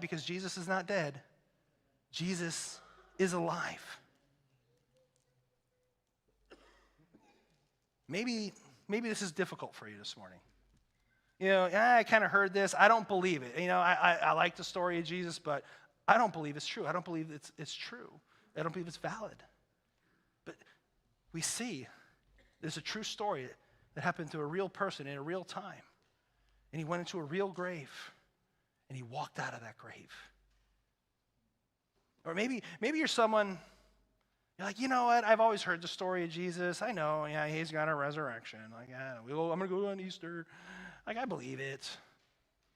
Because Jesus is not dead. Jesus is alive. Maybe this is difficult for you this morning. I kind of heard this. I don't believe it. I like the story of Jesus, but I don't believe it's true. I don't believe it's true. I don't believe it's valid. But we see there's a true story that happened to a real person in a real time. And he went into a real grave, and he walked out of that grave. Or maybe you're someone, you're like, you know what? I've always heard the story of Jesus. I know, he's got a resurrection. Like, I'm going to go on Easter. Like, I believe it.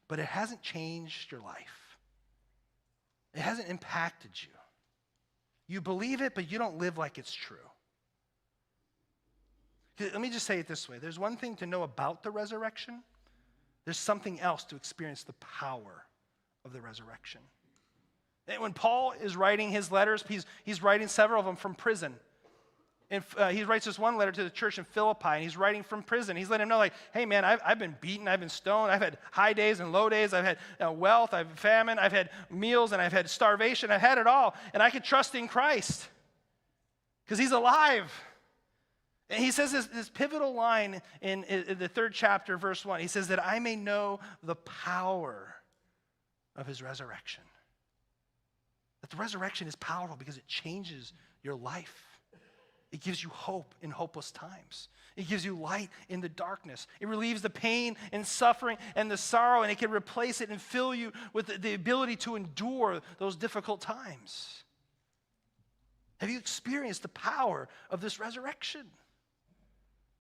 But it hasn't changed your life. It hasn't impacted you. You believe it, but you don't live like it's true. Let me just say it this way. There's one thing to know about the resurrection. There's something else to experience the power of the resurrection. And when Paul is writing his letters, he's writing several of them from prison. And he writes this one letter to the church in Philippi, and he's writing from prison. He's letting them know, like, hey, man, I've been beaten, I've been stoned, I've had high days and low days, I've had wealth, I've had famine, I've had meals, and I've had starvation, I've had it all, and I can trust in Christ because he's alive. And he says this pivotal line in the 3rd chapter, verse 1. He says that I may know the power of his resurrection. That the resurrection is powerful because it changes your life. It gives you hope in hopeless times. It gives you light in the darkness. It relieves the pain and suffering and the sorrow, and it can replace it and fill you with the ability to endure those difficult times. Have you experienced the power of this resurrection?